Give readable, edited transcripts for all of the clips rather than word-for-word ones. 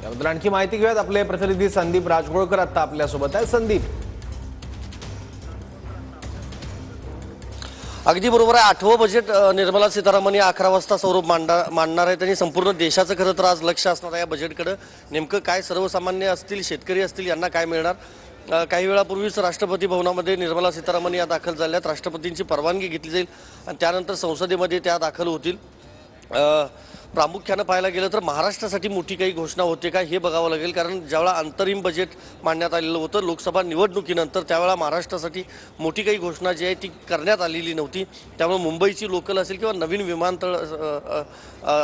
याबद्दल आणखी माहिती घेऊयात. आपले प्रतिनिधी संदीप राजगोळकर आता आपल्या सोबत आहे. संदीप, अगदी बरोबर आहे. 8वं बजेट निर्मला सीतारामन या 11 वाजता स्वरूप मांडणार आहे. त्यांनी संपूर्ण देशाचं खरं तर आज लक्ष असणार आहे या बजेटकडे. नेमकं काय सर्वसामान्य असतील, शेतकरी असतील, यांना काय मिळणार. काही वेळापूर्वीच राष्ट्रपती भवनामध्ये निर्मला सीतारामन या दाखल झाल्यात. राष्ट्रपतींची परवानगी घेतली जाईल आणि त्यानंतर संसदेमध्ये त्या दाखल होतील. प्रामुख्यानं पाहायला गेलं तर महाराष्ट्रासाठी मोठी काही घोषणा होते का हे बघावं लागेल. कारण ज्यावेळा अंतरिम बजेट मांडण्यात आलेलं होतं लोकसभा निवडणुकीनंतर, त्यावेळा महाराष्ट्रासाठी मोठी काही घोषणा जी आहे ती करण्यात आलेली नव्हती. त्यामुळे मुंबईची लोकल असेल किंवा नवीन विमानतळ,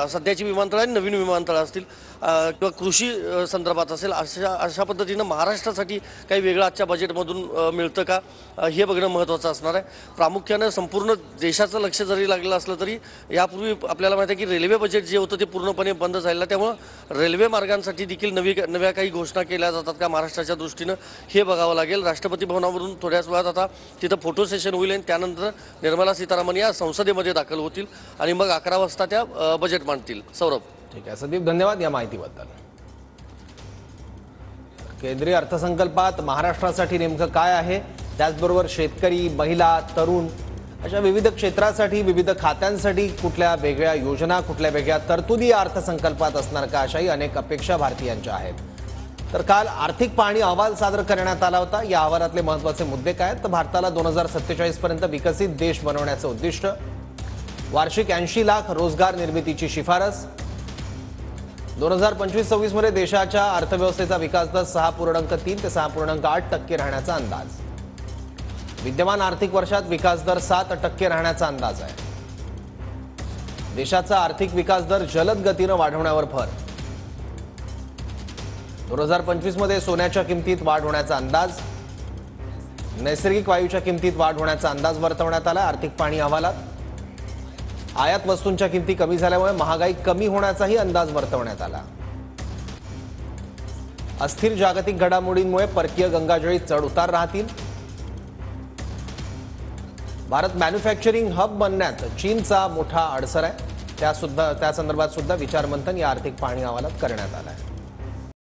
सध्याची विमानतळ आणि नवीन विमानतळ असतील किंवा कृषी संदर्भात असेल, अशा पद्धतीनं महाराष्ट्रासाठी काही वेगळं आजच्या बजेटमधून मिळतं का हे बघणं महत्त्वाचं असणार आहे. प्रामुख्यानं संपूर्ण देशाचं लक्ष जरी लागलं असलं तरी यापूर्वी आपल्याला माहिती आहे की रेल्वे बजेट जे होतं ते पूर्णपणे बंद झालेलं. त्यामुळं रेल्वे मार्गांसाठी देखील नव्या काही घोषणा केल्या जातात का महाराष्ट्राच्या दृष्टीनं हे बघावं लागेल. राष्ट्रपती भवनावरून थोड्याच वेळात आता तिथं फोटो सेशन होईल आणि त्यानंतर निर्मला सीतारामन या संसदेमध्ये दाखल होतील आणि मग 11 वाजता त्या बजेट मांडतील. सौरभ. ठीक आहे संदीप, धन्यवाद या माहितीबद्दल. केंद्रीय अर्थसंकल्पात महाराष्ट्रासाठी नेमकं काय आहे, त्याचबरोबर शेतकरी, महिला, तरुण अशा विविध क्षेत्रासाठी, विविध खात्यांसाठी कुठल्या वेगळ्या योजना, कुठल्या वेगळ्या तरतुदी या अर्थसंकल्पात असणार का, अशाही अनेक अपेक्षा भारतीयांच्या आहेत. तर काल आर्थिक पाहणी अहवाल सादर करण्यात आला होता. या अहवालातले महत्त्वाचे मुद्दे काय आहेत तर भारताला 2047 पर्यंत विकसित देश बनवण्याचं उद्दिष्ट, वार्षिक 80 लाख रोजगार निर्मितीची शिफारस, 2025-26 मध्ये देशाच्या अर्थव्यवस्थेचा विकास दर 6.3 ते 6.8% राहण्याचा अंदाज, विद्यमान आर्थिक वर्षात विकास दर 7% राहण्याचा अंदाज आहे. देशाचा आर्थिक विकास दर जलद गतीनं वाढवण्यावर भर, 2025 मध्ये सोन्याच्या किमतीत वाढ होण्याचा अंदाज, नैसर्गिक वायूच्या किमतीत वाढ होण्याचा अंदाज वर्तवण्यात आला. आर्थिक पाहणी अहवालात आयात वस्तूंच्या किमती कमी झाल्यामुळे महागाई कमी होण्याचाही अंदाज वर्तवण्यात आला. अस्थिर जागतिक घडामोडींमुळे परकीय गंगाजळी चढ उतार राहतील. भारत मॅन्युफॅक्चरिंग हब बनण्यात चीनचा मोठा अडसर आहे. त्या संदर्भात सुद्धा विचारमंथन या आर्थिक पाहणी अहवालात करण्यात आलं आहे.